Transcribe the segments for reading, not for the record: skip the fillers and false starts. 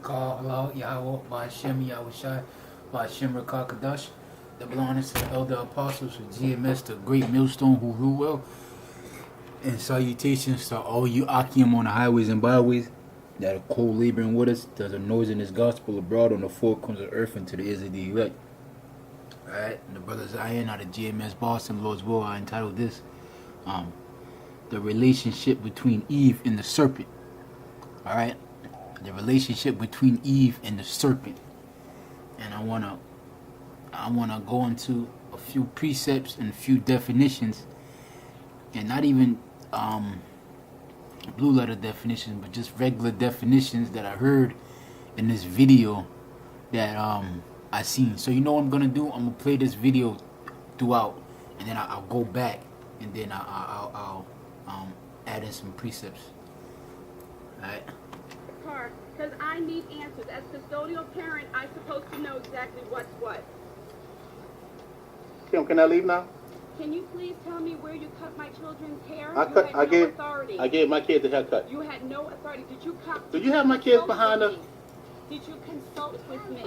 Call Allah, Yahweh, Ba'ashem, Yahweh Shai, Ba'ashem Rakakadash. Double honors to the elder apostles of G.M.S, the great millstone who rule well. And salutations to all you Akim on the highways and byways that are co-laboring with us. There's a noise in this gospel abroad on the four corners of earth and to the ears of the elect. Alright, and the brothers Zion out of G.M.S Boston, Lord's Will, I entitled this, the relationship between Eve and the serpent. Alright, the relationship between Eve and the serpent. And I wanna go into a few precepts and a few definitions, and not even blue letter definitions, but just regular definitions that I heard in this video that I seen. So you know what I'm gonna do? I'm gonna play this video throughout, and then I'll go back, and then I'll add in some precepts. All right. Because I need answers. As custodial parent, I'm supposed to know exactly what's what. Kim, can I leave now? Can you please tell me where you cut my children's hair? I gave my kids a haircut. You had no authority. Did you cut? Do you have my kids behind us? Did you consult with me?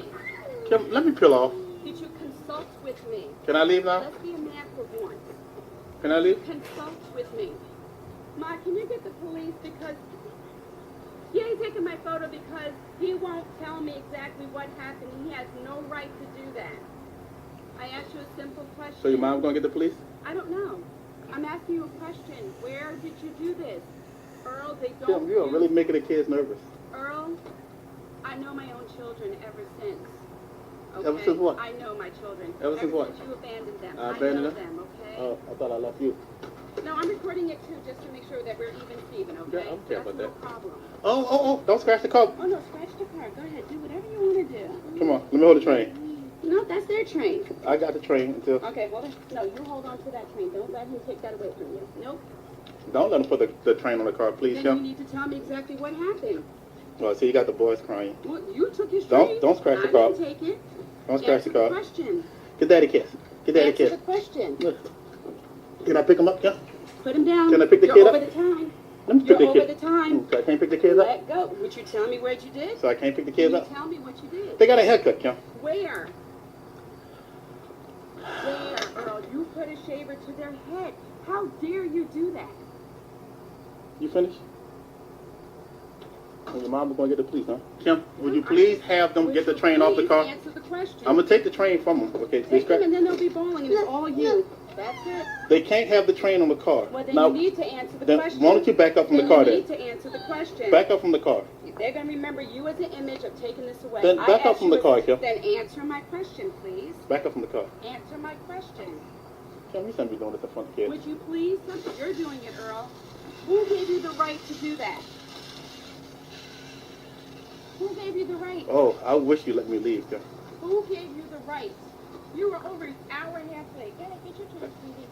Kim, let me peel off. Did you consult with me? Can I leave now? Let's be a man for once. Can I leave? Consult with me. Ma, can you get the police? Because he ain't taking my photo because he won't tell me exactly what happened. He has no right to do that. I asked you a simple question. So your mom's gonna get the police? I don't know. I'm asking you a question. Where did you do this? Earl, they don't. Kim, you are really making the kids nervous. Earl, I know my own children ever since. Okay? Ever since what? I know my children. Ever since what? Since you abandoned them. I abandoned know them? okay? Oh, I thought I left you. No, I'm recording it too, just to make sure that we're even Steven, okay? Yeah, I don't care about That's that. no problem. Oh, don't scratch the car. Oh, no, scratch the car. Go ahead. Do whatever you want to do. Come on, let me hold the train. No, that's their train. I got the train until... Okay, hold on. No, you hold on to that train. Don't let him take that away from you. Nope. Don't let him put the train on the car, please, Then Kim. you need to tell me exactly what happened. Well, see, you got the boys crying. Well, you took his train. Don't scratch the car. I didn't take it. Don't scratch the car. Answer the question. Get daddy a kiss. Get daddy a Answer kiss. the question. Look. Can I pick him up, Kim? Put him down. Can I pick the You're kid over up? the time. Let me You're pick the over kid. the time. So I can't pick the kids up? Let go. Would you tell me what you did? So I can't pick the kids Can up? you tell me what you did? They got a haircut, Kim. Where? Where, Earl? You put a shaver to their head. How dare you do that? You finished? Well, your mama's going to get the police, huh? Kim, would you please have them get the train off the car? Answer the question. I'm going to take the train from them, okay? Take them and then they'll be bawling and it's all you. That's it. They can't have the train on the car. Well, then now, you need to answer the then question. Why don't you back up from the car You then? need to answer the question. Back up from the car. They're going to remember you as an image of taking this away. Then back up from the car, Kim. Then answer my question, please. Back up from the car. Answer my question. Kim, you shouldn't be doing this in front of kids. Would you please? You're doing it, Earl. Who gave you the right to do that? Who gave you the right? Oh, I wish you let me leave, Kim. Who gave you the right? You were over an hour and a half late. Get your turn, sweetie.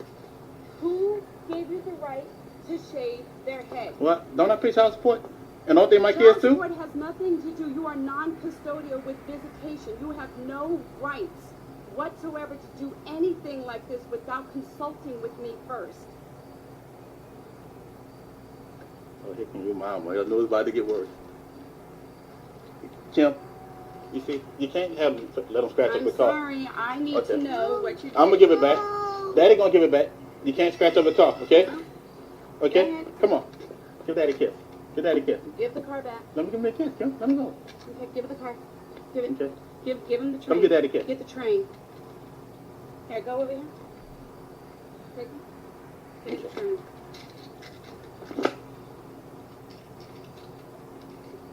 Who gave you the right to shave their head? What? Don't I pay child support? And don't they my Child kids too? support has nothing to do. You are non-custodial with visitation. You have no rights whatsoever to do anything like this without consulting with me first. Oh, here come your mom. I know it's about to get worse. Kim, you see, you can't have them, let them scratch up the car. I'm sorry. I need to know what you did. I'm going to give it back. Daddy going to give it back. You can't scratch up the car, okay? Okay? Come on. Give Daddy a kiss. Give Daddy a kiss. Give the car back. Let me give him a kiss, Kim. Let me go. Okay, give it the car. Give it. Okay. Give him the train. Let me get Daddy a kiss. Get the train. Here, go over here. Take the train.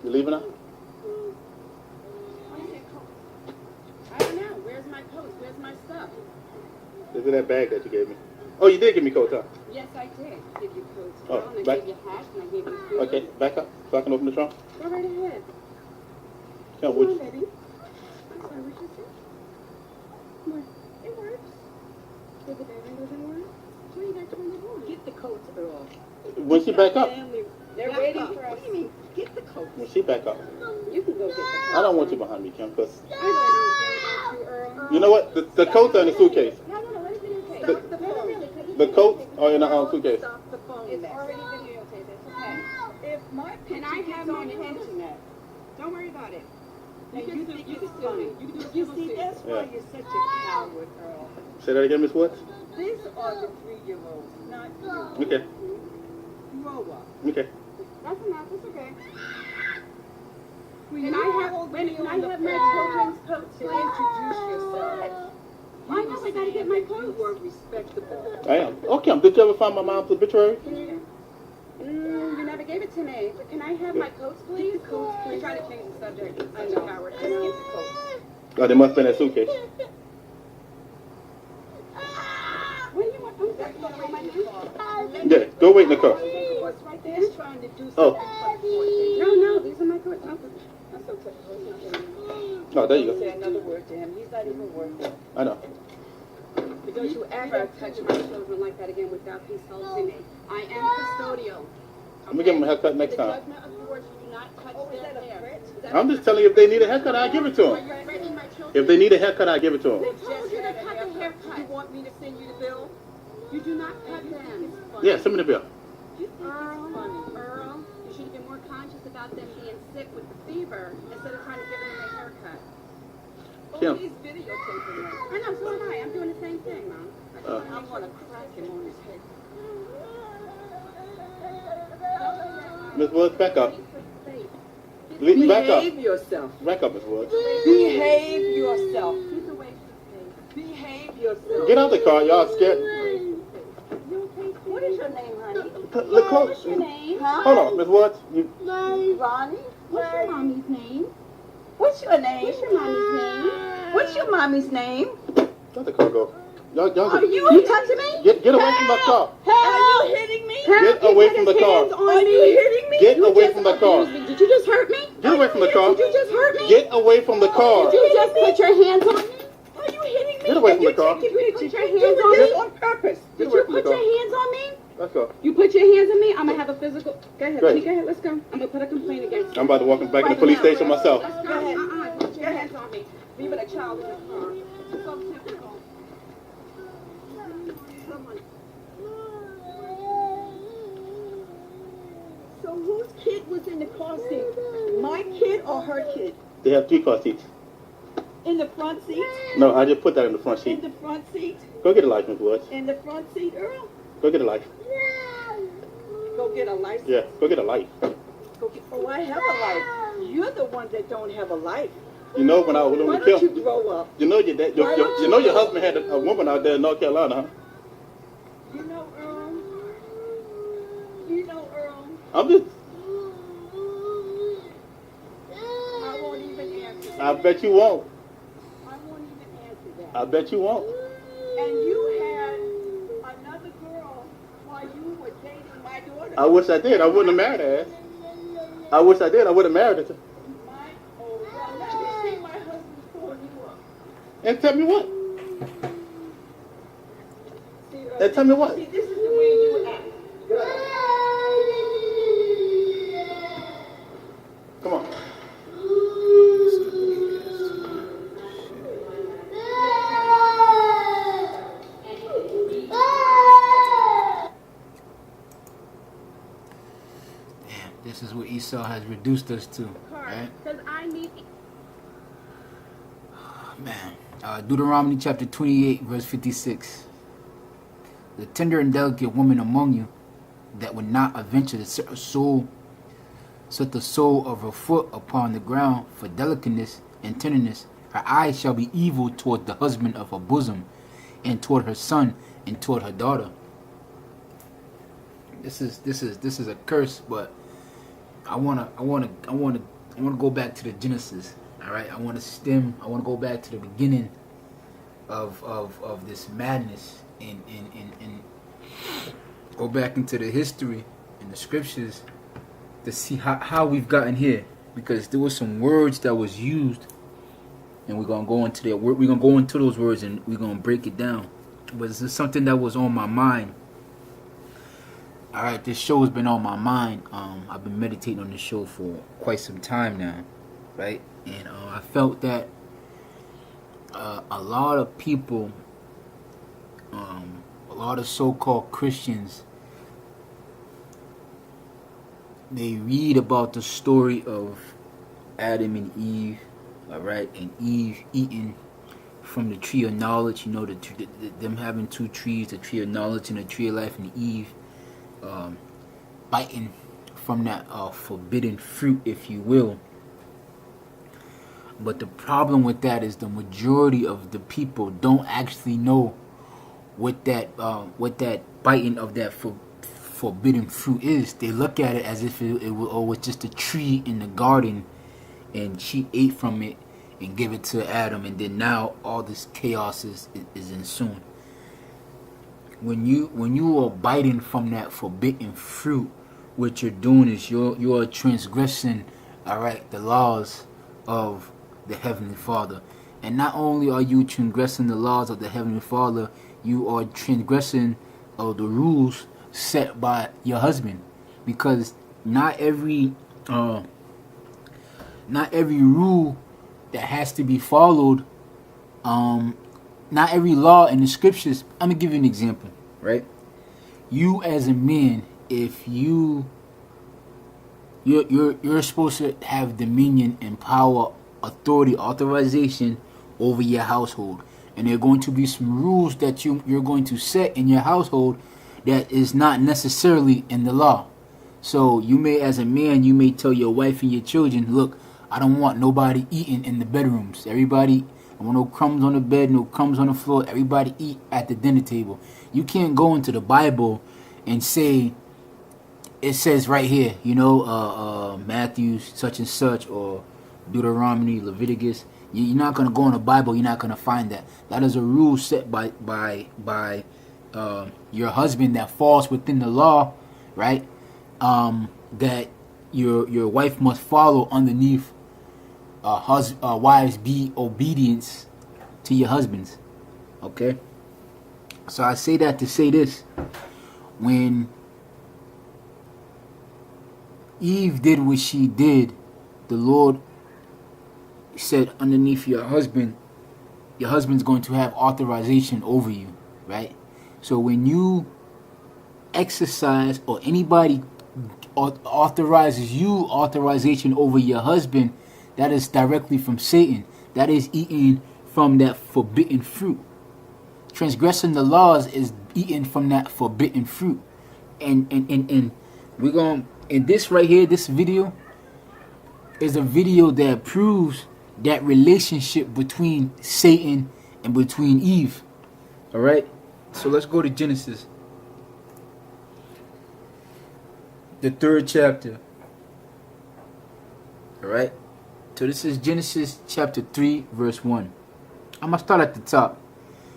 You leaving now? I don't know. Where's my coat? Where's my stuff? Is it that bag that you gave me? Oh, you did give me coat, huh? Yes, I did give you coats. Oh, And I back- gave you hats and I gave you food. Okay, back up so I can open the trunk. Go right ahead. Kim, Come would on, you? baby. I'm sorry, what you said? Come on. It works. If the bedroom doesn't work, so you got to turn it on. Get the coats, Earl. When she back up? They're waiting for us. What do you mean? Get the coats. When she back up. You can go get the coats. I don't want you behind me, Kim, because... I really don't care about you, Earl. You know what? The coats are in the suitcase. No, let it videotape. The- The phone. Really, 'cause it's The coats are in the videotaped. suitcase. Stop the phone. It's already videotaped. It's okay. If my Can I picture have gets my on the coats? internet, Don't worry about it. And you think it's sue funny. me. You can do a You civil see, suit. that's why you're such a coward, Earl. Say that again, Miss Woods. These are the 3-year-olds, not you. Okay. Grow up. Okay. That's enough. It's okay. When Can you I have hold when me can I on the have my phone children's coats, to please? introduce yourself, I know I gotta get my you coats. were respectable. I am. Okay, did you ever find my mom's obituary? You never gave it to me. But can I have my coats, please? Coats, please. Try to change the subject. I'm a coward. Just get the coats. Oh, they must have been in that suitcase. What do you want? I'm sorry. You want to write my name? Yeah, go wait in the car. Coats right there. He's trying to do Oh. something important. No, these are my coats. I'm so typical. It's not really- Oh, there you Say go. another word to him. He's not even worth it. I know. Don't you ever touch my children like that again without consulting me. I am custodial. I'm gonna give them a haircut next The time. judgment of the Lord, you do not touch Oh, is their that a hair. threat? Is that I'm just telling you, if they need a haircut, I'll give it to Are them. you threatening my children? If they need a haircut, I'll give it to them. Who told you to cut the haircut? You want me to send you the bill? You do not cut them. Yeah, send me the bill. Earl, you should have been more conscious about them being sick with the fever instead of trying to give them a haircut. Oh, Kim. he's videotaping us. I know, so am I. I'm doing the same thing, Mom. I'm gonna crack him on his head. Miss Woods, back up. Back up. Behave yourself. Back up, Miss Woods. Behave yourself. He's away from space. Behave yourself. Get out the car. Y'all scared. What is your name, honey? Look close. What's your name? Hold on, Miss Woods. You, Ronnie? What's your mommy's name? What's your name? What's your mommy's name? What's your mommy's name? let the car go. Y'all Are you touching me? get away from the car. Are you hitting me? Get away from the car. Are you hitting me? Get away from the car. Did you just hurt me? Get away from the car. Did you just hurt me? Get away from the car. Did you just put your hands on me? Are you hitting me? Get away from the car. Did you put your hands You on did this me? on purpose. Get Did away you from the put your car. hands on me? Let's go. You put your hands on me, I'm gonna have a physical. Go ahead, Right. honey, go ahead, let's go. I'm gonna put a complaint against you. I'm about to walk back to the police station myself. Let's go. Put your hands on me. Leaving a child in the car. It's so typical. Someone. So whose kid was in the car seat? My kid or her kid? They have 3 car seats. In the front seat? No, I just put that in the front In seat. the front seat? Go get a license, Woods. In the front seat, Earl? Go get a life. Go get a license. Yeah, go get a life. Go get, oh, I have a life. You're the one that don't have a life. You know when Why we don't you killed, grow up? you know your husband had a woman out there in North Carolina, huh? You know, Earl? You know, Earl? I'm just. I won't even answer that. I bet you won't. I won't even answer that. I bet you won't. And you had another girl while you were dating my daughter. I wish I did. I wouldn't have married her. I wish I did. I would have married her. Well, let me see my husband calling you up. And tell me what? See, And tell me what? See, this is the way you act. Come on. This is what Esau has reduced us to, right? Because I need. Man, Deuteronomy chapter 28, verse 56. The tender and delicate woman among you that would not adventure to set the sole of her foot upon the ground for delicateness and tenderness, her eyes shall be evil toward the husband of her bosom, and toward her son, and toward her daughter. This is a curse, but I wanna go back to the Genesis. All right, I want to go back to the beginning of this madness and go back into the history and the scriptures to see how we've gotten here, because there were some words that was used, and we're gonna go into those words and we're gonna break it down. But this is something that was on my mind. All right, this show has been on my mind. I've been meditating on this show for quite some time now, right? And I felt that a lot of people, a lot of so-called Christians, they read about the story of Adam and Eve, all right, and Eve eating from the tree of knowledge. You know, them having two trees, the tree of knowledge and the tree of life, and Eve biting from that forbidden fruit, if you will. But the problem with that is the majority of the people don't actually know what that biting of that forbidden fruit is. They look at it as if it was just a tree in the garden, and she ate from it and gave it to Adam, and then now all this chaos is ensuing. When you are biting from that forbidden fruit, what you're doing is you are transgressing, all right, the laws of the Heavenly Father. And not only are you transgressing the laws of the Heavenly Father, you are transgressing the rules set by your husband, because not every rule that has to be followed, not every law in the scriptures. I'm gonna give you an example, right? You as a man, if you're supposed to have dominion and power, authority, authorization over your household, and there are going to be some rules that you're going to set in your household that is not necessarily in the law. So you may, as a man, you may tell your wife and your children, look, I don't want nobody eating in the bedrooms. Everybody, I want no crumbs on the bed, no crumbs on the floor. Everybody eat at the dinner table. You can't go into the Bible and say, it says right here, you know, Matthew such and such, or Deuteronomy, Leviticus. You're not going to go in the Bible. You're not going to find that. That is a rule set by your husband that falls within the law, right? That your wife must follow underneath. Wives, be obedience to your husbands. Okay. So I say that to say this: when Eve did what she did, the Lord said underneath your husband's going to have authorization over you, right? So when you exercise, or anybody authorizes you authorization over your husband, that is directly from Satan. That is eating from that forbidden fruit. Transgressing the laws is eating from that forbidden fruit. And we're going, in this right here, this video is a video that proves that relationship between Satan and between Eve. All right. So let's go to Genesis, the 3rd chapter. All right. So this is Genesis chapter 3, verse 1. I'm going to start at the top.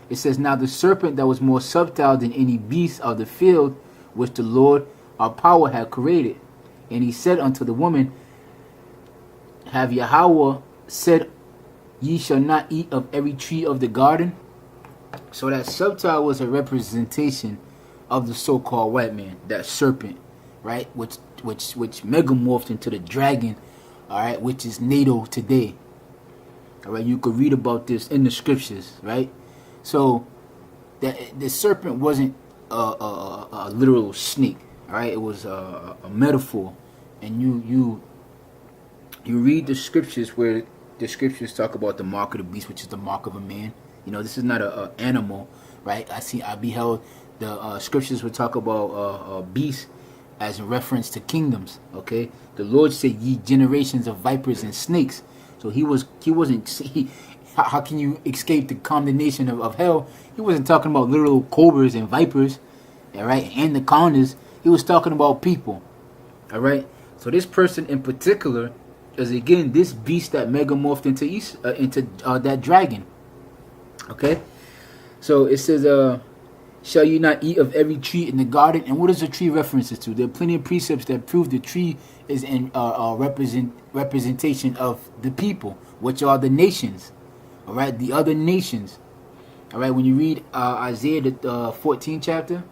It says, now the serpent that was more subtle than any beast of the field, which the Lord our power had created. And he said unto the woman, have Yahweh said, ye shall not eat of every tree of the garden? So that subtle was a representation of the so-called white man, that serpent, right? Which megamorphed into the dragon, all right, which is NATO today. All right, you could read about this in the scriptures, right? So that the serpent wasn't a literal snake, all right? It was a metaphor, and you read the scriptures where the scriptures talk about the mark of the beast, which is the mark of a man. You know, this is not a animal, right? I beheld the scriptures would talk about beasts as a reference to kingdoms. Okay, the Lord said, "Ye generations of vipers and snakes." So he wasn't. How can you escape the condemnation of hell? He wasn't talking about literal cobras and vipers, all right, and the condas. He was talking about people, all right. So this person in particular is again this beast that megamorphed into that dragon. Okay, so it says, shall you not eat of every tree in the garden? And what is the tree references to? There are plenty of precepts that prove the tree is in representation of the people, which are the nations. All right, the other nations. All right, when you read Isaiah the 14th chapter,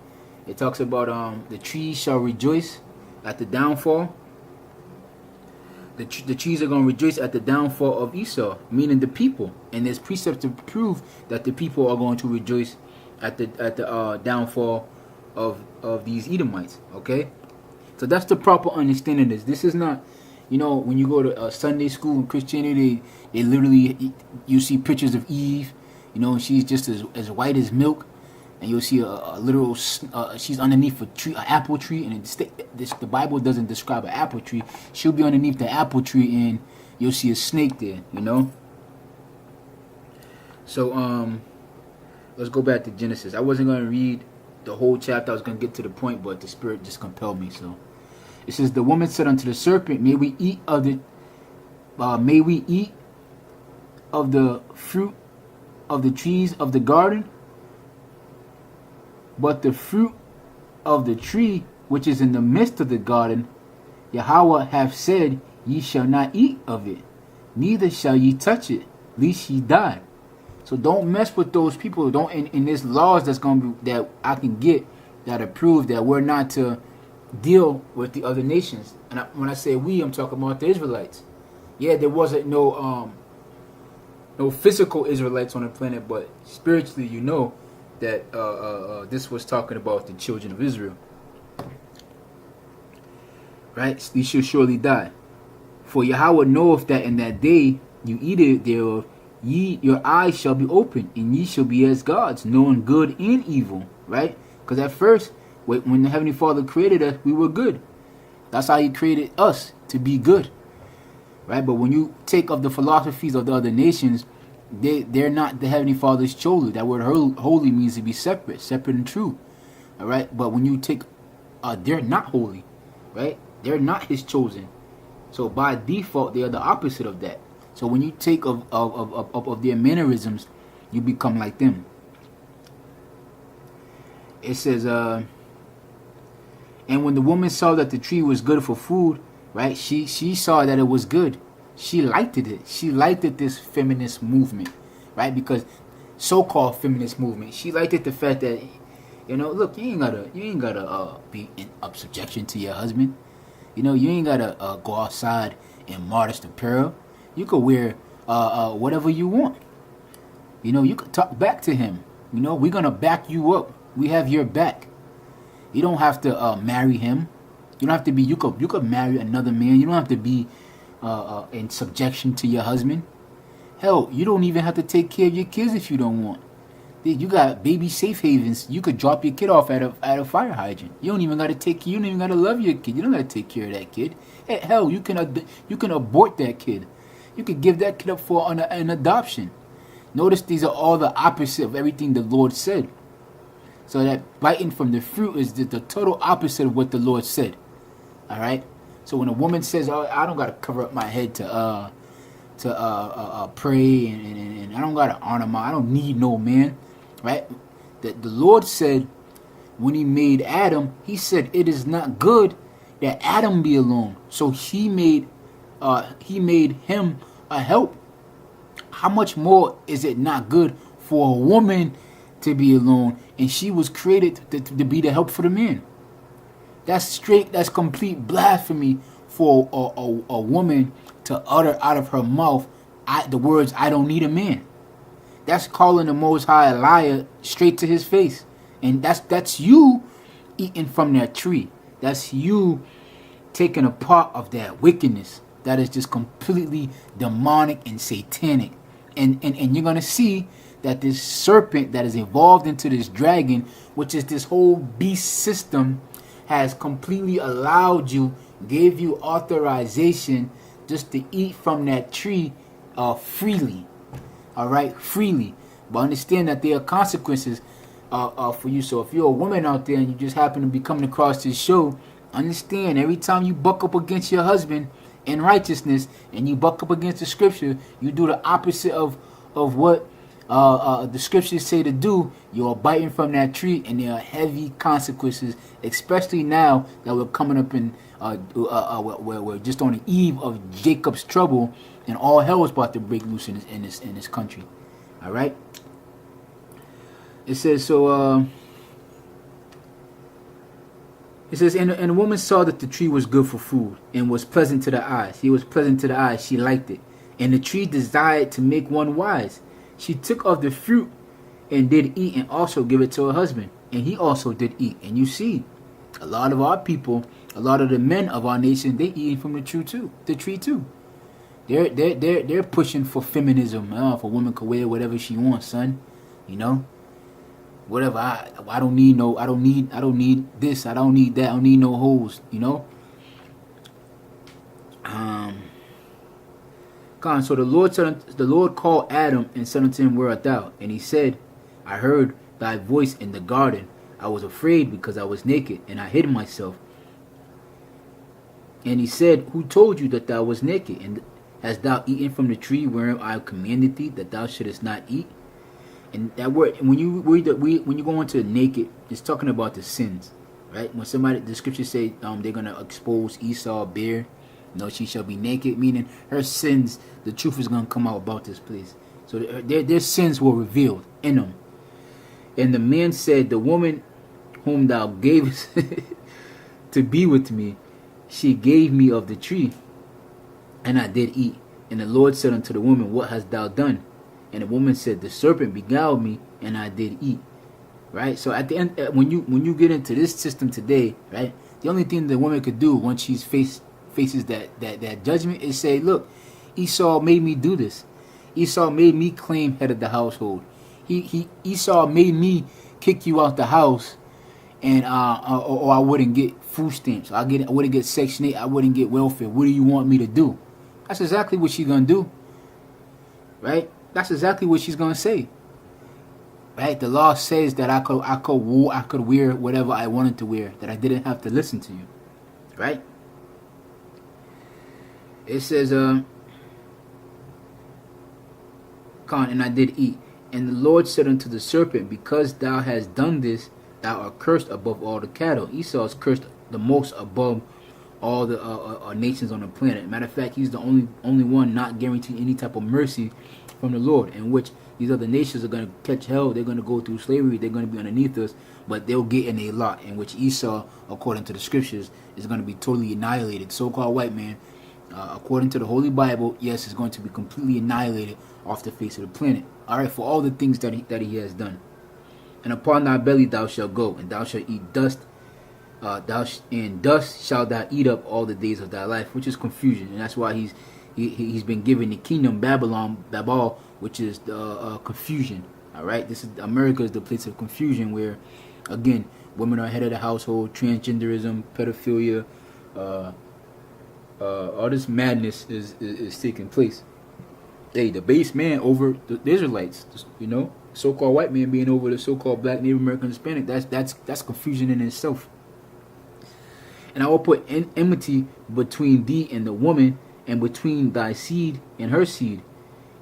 it talks about the trees shall rejoice at the downfall. The trees are going to rejoice at the downfall of Esau, meaning the people. And there's precepts to prove that the people are going to rejoice at the downfall of these Edomites. Okay, so that's the proper understanding of this. This is not, You know, when you go to Sunday school in Christianity, they literally, you see pictures of Eve. You know, she's just as white as milk. And you'll see a literal, she's underneath a tree, an apple tree. And the Bible doesn't describe an apple tree. She'll be underneath the apple tree and you'll see a snake there, you know. So, let's go back to Genesis. I wasn't going to read the whole chapter. I was going to get to the point, but the Spirit just compelled me. So it says, the woman said unto the serpent, may we eat of the fruit of the trees of the garden? But the fruit of the tree which is in the midst of the garden, Yahweh hath said, ye shall not eat of it, neither shall ye touch it, lest ye die. So don't mess with those people. Don't in this laws that's gonna be that I can get that approve that we're not to deal with the other nations. And when I say we, I'm talking about the Israelites. Yeah, there wasn't no physical Israelites on the planet, but spiritually, you know that this was talking about the children of Israel. Right? They shall surely die. For Yahweh knoweth that in that day you eat it thereof, your eyes shall be open, and ye shall be as gods, knowing good and evil. Right? Because at first, when the Heavenly Father created us, we were good. That's how He created us, to be good. Right? But when you take of the philosophies of the other nations, they're not the Heavenly Father's children. That word holy means to be separate and true. All right? But when you take, they're not holy. Right? They're not His chosen. So by default, they are the opposite of that. So when you take of their mannerisms, you become like them. It says, and when the woman saw that the tree was good for food, right? She saw that it was good. She liked it. She liked it, this feminist movement, right? Because so-called feminist movement, she liked it, the fact that, you know, look, you ain't gotta be in subjection to your husband. You know, you ain't gotta go outside in modest apparel. You could wear whatever you want. You know, you could talk back to him. You know, we're gonna back you up. We have your back. You don't have to marry him. You don't have to be. You could marry another man. You don't have to be in subjection to your husband. Hell, you don't even have to take care of your kids if you don't want. You got baby safe havens. You could drop your kid off at a fire hydrant. You don't even got to take. You don't even got to love your kid. You don't got to take care of that kid. Hell, you can abort that kid. You could give that kid up for an adoption. Notice these are all the opposite of everything the Lord said. So that biting from the fruit is the total opposite of what the Lord said. All right. So when a woman says, "Oh, I don't got to cover up my head to pray and I don't got to honor I don't need no man," right? That the Lord said when He made Adam, He said it is not good that Adam be alone. So He made him a help. How much more is it not good for a woman to be alone, and she was created to be the help for the man? That's complete blasphemy for a woman to utter out of her mouth the words, "I don't need a man." That's calling the Most High a liar straight to His face. And that's you eating from that tree. That's you taking a part of that wickedness that is just completely demonic and satanic. And you're going to see that this serpent that is evolved into this dragon, which is this whole beast system, has completely allowed you, gave you authorization just to eat from that tree freely. All right, freely. But understand that there are consequences for you. So if you're a woman out there and you just happen to be coming across this show, understand every time you buck up against your husband in righteousness and you buck up against the scripture, you do the opposite of what the scriptures say to do. You're biting from that tree, and there are heavy consequences, especially now that we're coming up in we're just on the eve of Jacob's trouble, and all hell is about to break loose in this country. All right. It says so. It says, and the woman saw that the tree was good for food and was pleasant to the eyes. He was pleasant to the eyes. She liked it. And the tree desired to make one wise. She took of the fruit and did eat, and also give it to her husband. And he also did eat. And you see, a lot of our people a lot of the men of our nation, they eating from the tree too. They're pushing for feminism. For women could wear whatever she wants, son. You know, whatever. I don't need no. I don't need this. I don't need that. I don't need no hoes. You know. So the Lord called Adam and said unto him, Where art thou? And he said, I heard thy voice in the garden. I was afraid because I was naked, and I hid myself. And he said, Who told you that thou was naked? And hast thou eaten from the tree wherein I commanded thee that thou shouldest not eat? And that word, when you go into naked, it's talking about the sins, right? When the scriptures say they're gonna expose Esau bare, she shall be naked, meaning her sins, the truth is gonna come out about this place. So their sins were revealed in them. And the man said, The woman whom thou gavest to be with me, she gave me of the tree, and I did eat. And the Lord said unto the woman, What hast thou done? And the woman said, The serpent beguiled me, and I did eat. Right? So at the end, when you get into this system today, right, the only thing the woman could do once she's faces that judgment is say, Look, Esau made me do this. Esau made me claim head of the household. Esau made me kick you out the house, and or I wouldn't get food stamps. I wouldn't get Section 8. I wouldn't get welfare. What do you want me to do? That's exactly what she's gonna do. Right? That's exactly what she's gonna say. Right? The law says that I could wear whatever I wanted to wear, that I didn't have to listen to you. Right? It says, and I did eat. And the Lord said unto the serpent, Because thou hast done this, thou art cursed above all the cattle. Esau is cursed the most above all the nations on the planet. Matter of fact, he's the only one not guaranteed any type of mercy from the Lord, in which these other nations are going to catch hell. They're going to go through slavery. They're going to be underneath us, but they'll get in a lot, in which Esau, according to the scriptures, is going to be totally annihilated. So-called white man, according to the Holy Bible, yes, is going to be completely annihilated off the face of the planet. All right, for all the things that he has done. And upon thy belly thou shalt go, and thou shalt eat dust. And dust shalt thou eat up all the days of thy life, which is confusion, and that's why he's been given the kingdom Babel, which is the confusion. All right, this is America is the place of confusion, where again women are head of the household, transgenderism, pedophilia, all this madness is taking place. Hey, the base man over the Israelites, so-called white man being over the so-called black, Native American, Hispanic. That's confusion in itself. And I will put enmity between thee and the woman, and between thy seed and her seed,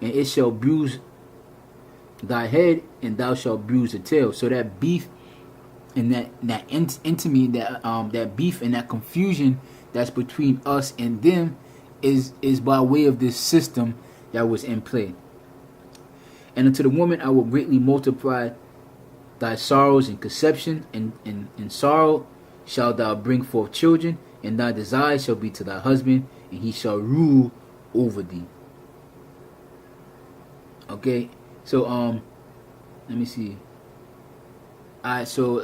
and it shall bruise thy head, and thou shalt bruise the tail. So that beef and that intimacy, that beef and that confusion that's between us and them is by way of this system that was in play. And unto the woman I will greatly multiply thy sorrows and conception, and in sorrow shalt thou bring forth children, and thy desire shall be to thy husband, and he shall rule over thee. Okay, so let me see. Alright, so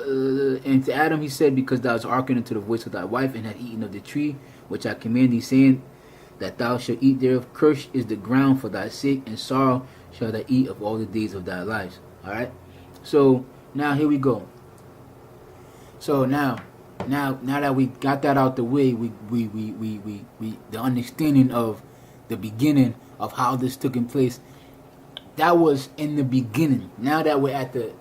and to Adam he said, Because thou hast hearkened unto the voice of thy wife, and hast eaten of the tree which I command thee, saying that thou shalt eat thereof. Cursed is the ground for thy sake, and sorrow shalt thou eat of all the days of thy lives. Alright, so now here we go. So now that we got that out the way, we the understanding of the beginning of how this took in place. That was in the beginning. Now that we're at the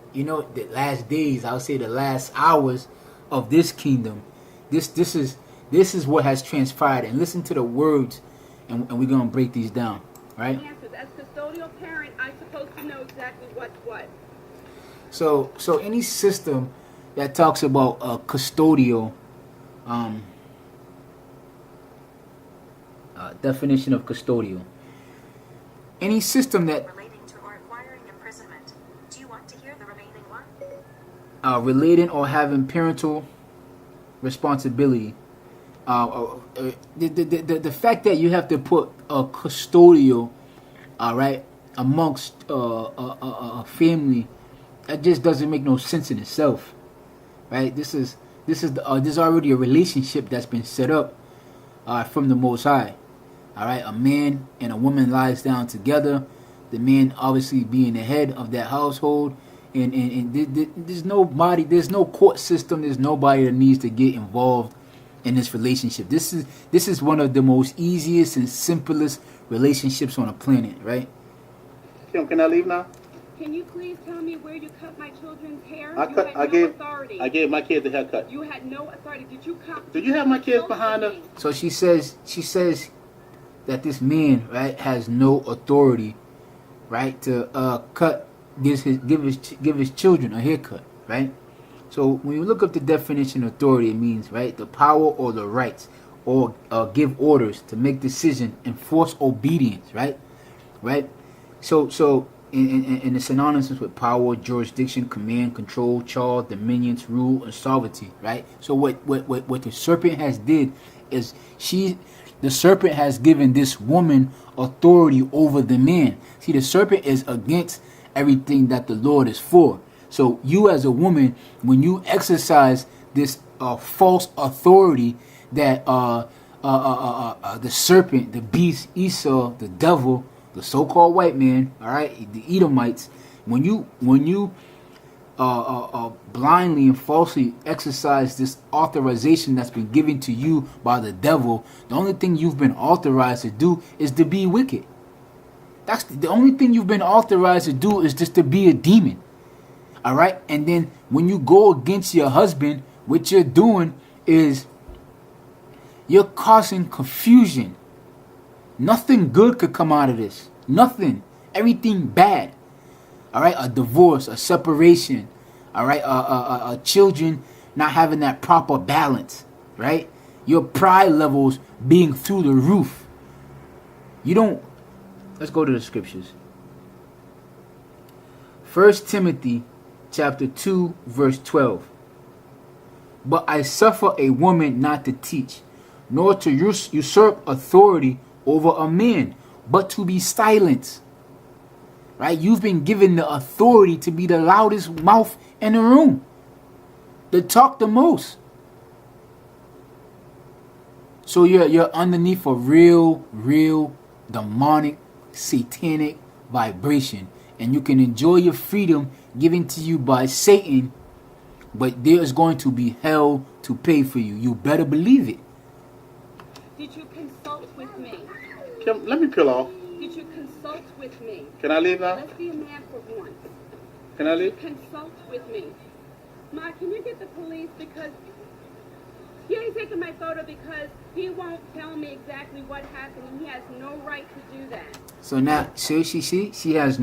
last days, I would say the last hours of this kingdom, this is what has transpired. And listen to the words, and we're gonna break these down, right? Answers. As custodial parent, I'm supposed to know exactly what's what. So any system that talks about custodial, definition of custodial, any system that relating to or acquiring imprisonment. Do you want to hear the remaining one? Relating or having parental responsibility. The fact that you have to put a custodial, right, amongst a family, that just doesn't make no sense in itself, right? This is This is already a relationship that's been set up from the Most High. All right, a man and a woman lies down together. The man obviously being the head of that household, and there's no court system. There's nobody that needs to get involved in this relationship. This is one of the most easiest and simplest relationships on the planet, right? Kim, can I leave now? Can you please tell me where you cut my children's hair? I gave my kids a haircut. You had no authority. Did you come? Did you have my kids behind her? So she says that this man, right, has no authority, right, to give his children a haircut, right? So when you look up the definition of authority, it means, right, the power or the rights or give orders, to make decision, enforce obedience, right? So in the synonyms with power, jurisdiction, command, control, charge, dominions, rule, and sovereignty, right? So what the serpent has did is the serpent has given this woman authority over the man. See, the serpent is against everything that the Lord is for. So you as a woman, when you exercise this false authority that the serpent, the beast, Esau, the devil, the so-called white man, all right, the Edomites, when you blindly and falsely exercise this authorization that's been given to you by the devil, the only thing you've been authorized to do is to be wicked. That's the only thing you've been authorized to do, is just to be a demon. All right, and then when you go against your husband, what you're doing is you're causing confusion. Nothing good could come out of this. Nothing. Everything bad. All right, a divorce, a separation. All right, children not having that proper balance. Right, your pride levels being through the roof. You don't. Let's go to the scriptures. 1 Timothy chapter 2 verse 12. But I suffer a woman not to teach, nor to usurp authority over a man, but to be silent. Right? You've been given the authority to be the loudest mouth in the room, to talk the most. So you're underneath a real demonic, satanic vibration, and you can enjoy your freedom given to you by Satan, but there is going to be hell to pay for you. You better believe it. Did you consult with me? Kim, let me peel off. Did you consult with me? Can I leave now? Let's be a man for once. Can I leave? Consult with me. Ma, can you get the police, because he ain't taking my photo because he won't tell me exactly what happened, and he has no right to do that. So now, he has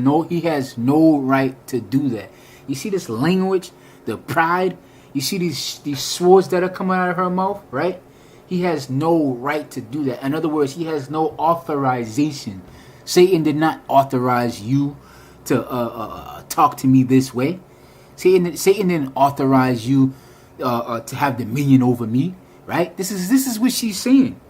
no right to do that. You see this language, the pride. You see these swords that are coming out of her mouth, right? He has no right to do that. In other words, he has no authorization. Satan did not authorize you to talk to me this way. Satan didn't authorize you to have dominion over me, right? This is what she's saying.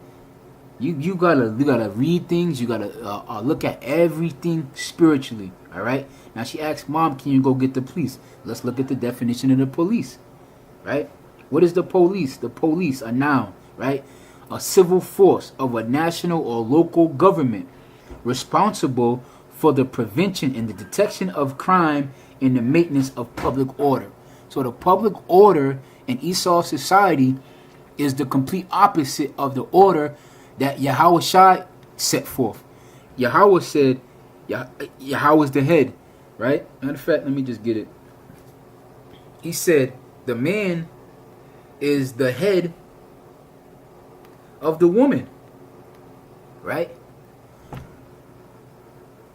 You gotta read things. You gotta look at everything spiritually. All right. Now she asks, Mom, can you go get the police? Let's look at the definition of the police. Right. What is the police? The police, a noun. Right. A civil force of a national or local government responsible for the prevention and the detection of crime and the maintenance of public order. So the public order in Esau society is the complete opposite of the order that Yahweh Shai set forth. Yahweh said, Yahweh is the head, right? Matter of fact, let me just get it. He said, the man is the head of the woman, right?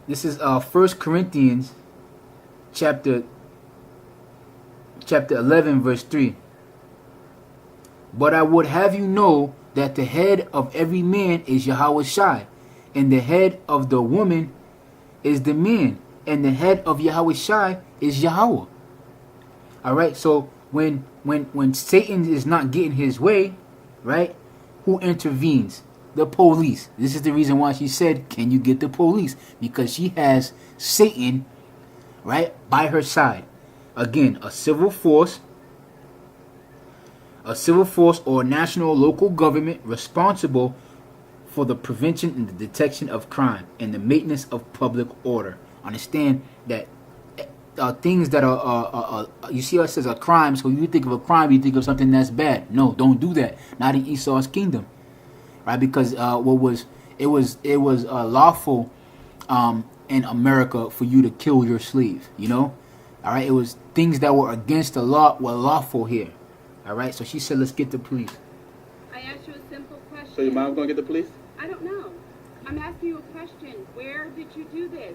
This is 1 Corinthians chapter 11 verse 3. But I would have you know that the head of every man is Yahweh Shai, and the head of the woman is the man, and the head of Yahweh Shai is Yahweh. All right, so when Satan is not getting his way, right, who intervenes? The police. This is the reason why she said, can you get the police? Because she has Satan, right, by her side. Again, a civil force a civil force or national or local government responsible for the prevention and the detection of crime and the maintenance of public order. Understand that things that are you see us as a crime, so you think of a crime, you think of something that's bad. No, don't do that. Not in Esau's kingdom, right? Because it was lawful in America for you to kill your slave. You know, all right. It was things that were against the law were lawful here. All right. So she said, "Let's get the police." I asked you a simple question. So your mom gonna get the police? I don't know. I'm asking you a question. Where did you do this?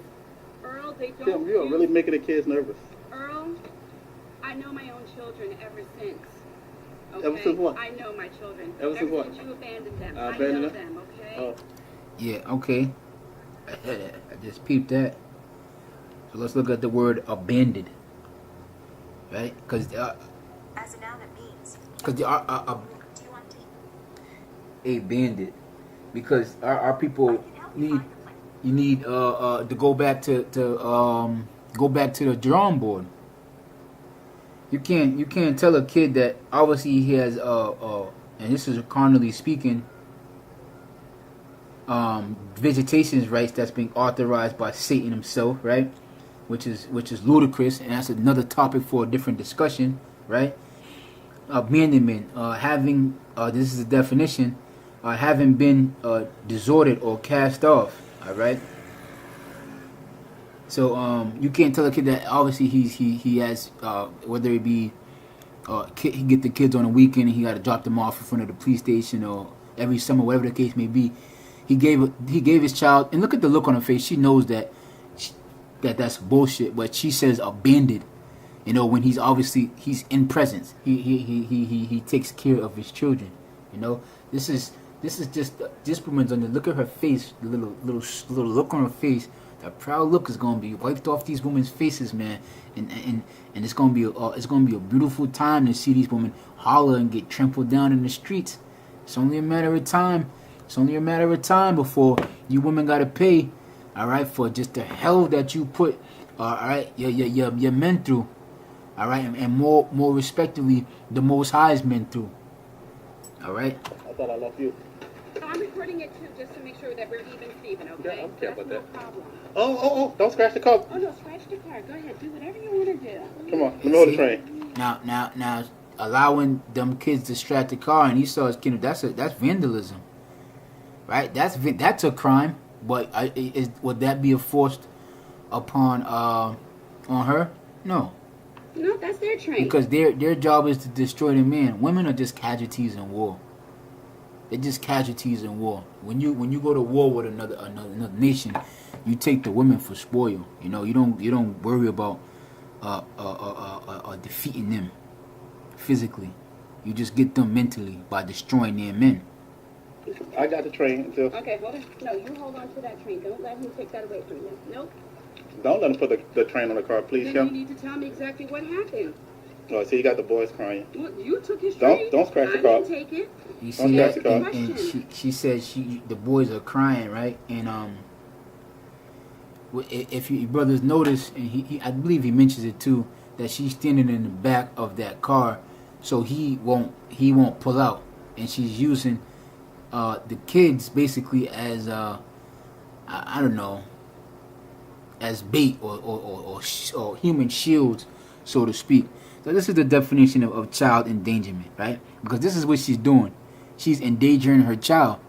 Earl, they don't Tim, you are really making the kids nervous. Earl, I know my own children ever since. Okay? Ever since what? I know my children. Ever since what? you abandoned them. I I abandoned know them? them, okay? Oh. Yeah. Okay. I just peeped that. So let's look at the word abandoned, right? Because As a noun, it means. the Do you want to? abandoned, because our I people can help you need find the plan. you need to go back to the drawing board. You can't tell a kid that obviously he has and this is carnally speaking visitations rights that's being authorized by Satan himself, right? Which is ludicrous, and that's another topic for a different discussion, right? Abandonment, having this is the definition, having been deserted or cast off. All right. So you can't tell a kid that obviously he has whether it be he get the kids on a weekend and he got to drop them off in front of the police station or every summer, whatever the case may be. He gave his child, and look at the look on her face. She knows that that's bullshit, but she says abandoned. You know, when he's in presence, he takes care of his children. You know, this is just woman's on the look at her face, the little look on her face. That proud look is gonna be wiped off these women's faces, man, and it's gonna be a beautiful time to see these women holler and get trampled down in the streets. It's only a matter of time. It's only a matter of time before you women gotta pay, all right, for just the hell that you put, all right, your men through, all right, and more respectively, the Most High's men through, all right. I thought I left you. I'm recording it too, just to make sure that we're even, Stephen, okay? Yeah, I don't care about That's that. no problem. Oh, don't scratch the car. Oh, no, scratch the car. Go ahead. Do whatever you want to do. Come on, let me hold the train. Now, allowing them kids to distract the car and Esau's kingdom, that's vandalism, right? That's a crime. But would that be enforced upon on her? No, No, that's their train. because their job is to destroy the man. Women are just casualties in war. They're just casualties in war. When you go to war with another nation, you take the women for spoil. You know, you don't worry about defeating them physically. You just get them mentally by destroying their men. I got the train until. Okay, hold on. No, you hold on to that train. Don't let him take that away from you. Nope. Don't let him put the train on the car, please, Then Kim. you need to tell me exactly what happened. Oh, see, you got the boys crying. Well, you took his Don't- train. don't scratch the I car. didn't take it. You Don't see that? scratch the car. And she said the boys are crying, right? And if your brothers notice, and he I believe he mentions it too, that she's standing in the back of that car, so he won't pull out, and she's using the kids basically as I don't know, as bait or human shields, so to speak. So this is the definition of child endangerment, right? Because this is what she's doing. She's endangering her child.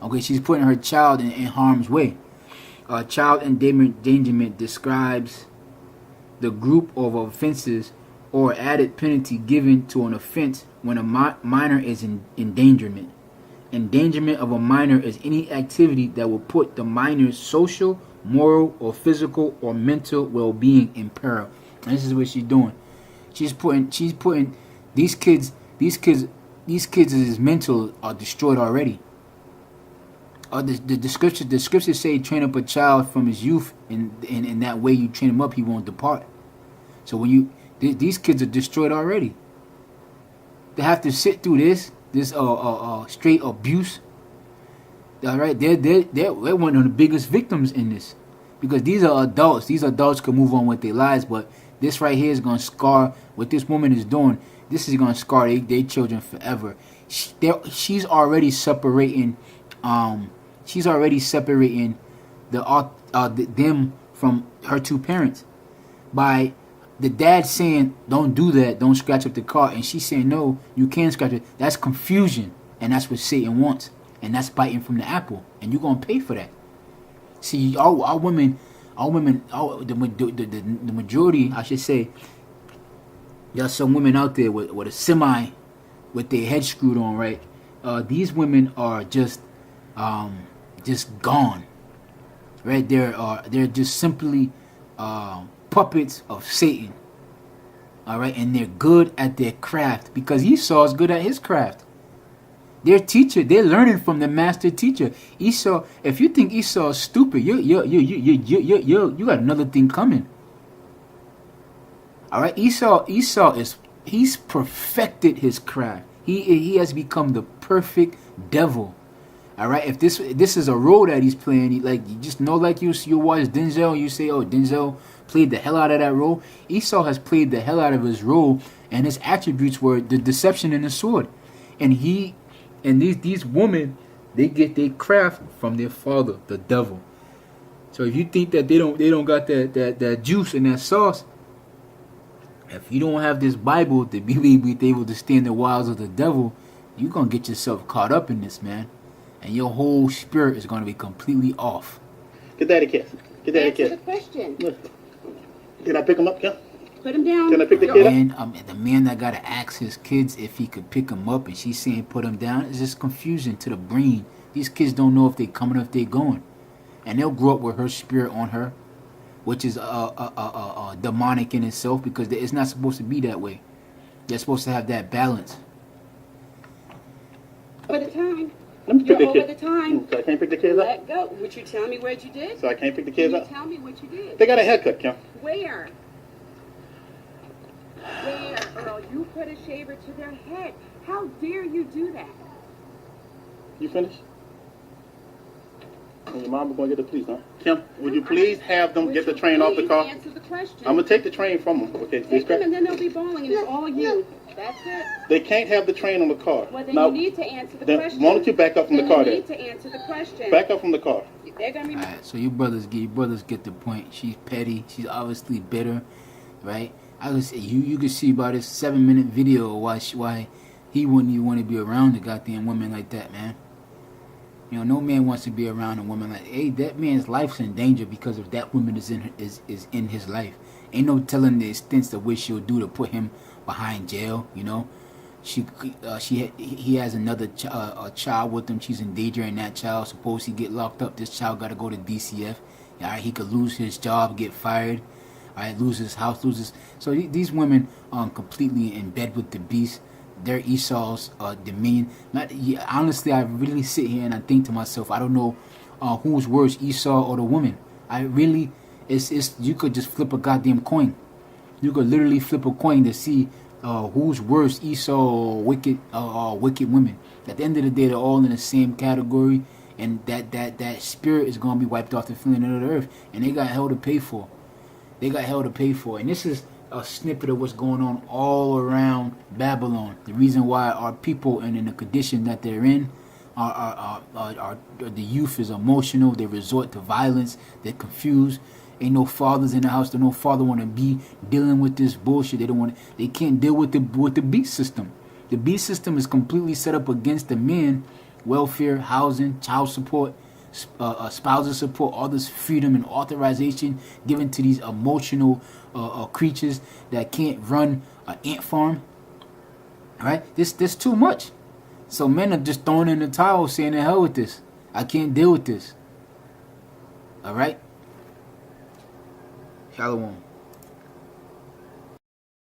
Okay, she's putting her child in harm's way. Child endangerment describes the group of offenses or added penalty given to an offense when a minor is in endangerment. Endangerment of a minor is any activity that will put the minor's social, moral, or physical or mental well-being in peril. And this is what she's doing. She's putting these kids' mental are destroyed already. The scriptures say train up a child from his youth, and in that way you train him up, he won't depart. So when these kids are destroyed already. They have to sit through this straight abuse. All right, they're one of the biggest victims in this, because these are adults. These adults can move on with their lives, but this right here is gonna scar what this woman is doing. this is gonna scar their children forever. She's already separating, she's already separating them from her two parents by the dad saying, "Don't do that, don't scratch up the car," and she's saying, "No, you can scratch it." That's confusion, and that's what Satan wants, and that's biting from the apple, and you're gonna pay for that. See, our women, the majority, I should say, there's some women out there with a semi, with their head screwed on, right? These women are just gone, right? They're just simply puppets of Satan, all right? And they're good at their craft because Esau is good at his craft. Their teacher, they're learning from the master teacher. Esau, if you think Esau is stupid, you got another thing coming. All right, Esau he's perfected his craft. He has become the perfect devil. All right, if this is a role that he's playing, you just know, like you watch Denzel, you say, oh, Denzel played the hell out of that role. Esau has played the hell out of his role, and his attributes were the deception and the sword. And these women, they get their craft from their father, the devil. So if you think that they don't got that juice and that sauce, if you don't have this Bible to be able to stand the wiles of the devil, you're gonna get yourself caught up in this, man. And your whole spirit is going to be completely off. Get daddy a kiss. Get daddy a Answer kiss. the question. Can I pick him up, Kim? Put him down. Can I pick the kid up? And the man that got to ask his kids if he could pick him up, and she's saying put him down, is just confusion to the brain. These kids don't know if they're coming or if they're going. And they'll grow up with her spirit on her, which is demonic in itself, because it's not supposed to be that way. They're supposed to have that balance. Over the time. Let me pick You're the over kid. the time. So I can't pick the kids up? Let go. Would you tell me what you did? So I can't pick the kids Can you up? tell me what you did? They got a haircut, Kim. Where? Where, Earl? You put a shaver to their head. How dare you do that? You finished? And your mom was going to get the police, huh? Kim, would you please have them get the train off the car? Answer the question. I'm going to take the train from them. Okay, please. Take them and then they'll be bowling and it's all you. That's it. They can't have the train on the car. Well, then Now, you need to answer the then question. why don't you back up from the Then car you then? need to answer the question. Back up from the car. They're going to be... All right, so you brothers get the point. She's petty. She's obviously bitter, right? I was you can see by this 7-minute video why he wouldn't even want to be around a goddamn woman like that, man. You know, no man wants to be around a woman like, hey, that man's life's in danger because of that woman is in his life. Ain't no telling the extents of what she'll do to put him behind jail. You know, he has another a child with him. She's endangering that child. Suppose he get locked up, this child got to go to DCF. All right, he could lose his job, get fired. All right, lose his house, So these women are completely in bed with the beast. They're Esau's dominion. Honestly, I really sit here and I think to myself, I don't know who's worse, Esau or the woman. It's you could just flip a goddamn coin. You could literally flip a coin to see who's worse, Esau or wicked women. At the end of the day, they're all in the same category, and that spirit is gonna be wiped off the feeling of the earth, and they got hell to pay for. And this is a snippet of what's going on all around Babylon. The reason why our people and in the condition that they're in, the youth is emotional. They resort to violence. They're confused. Ain't no fathers in the house. There's no father want to be dealing with this bullshit. They can't deal with the beast system. The beast system is completely set up against the men, welfare, housing, child support, spousal support, all this freedom and authorization given to these emotional creatures that can't run an ant farm. All right, this too much. So men are just throwing in the towel, saying, "The hell with this. I can't deal with this." All right. Shalom.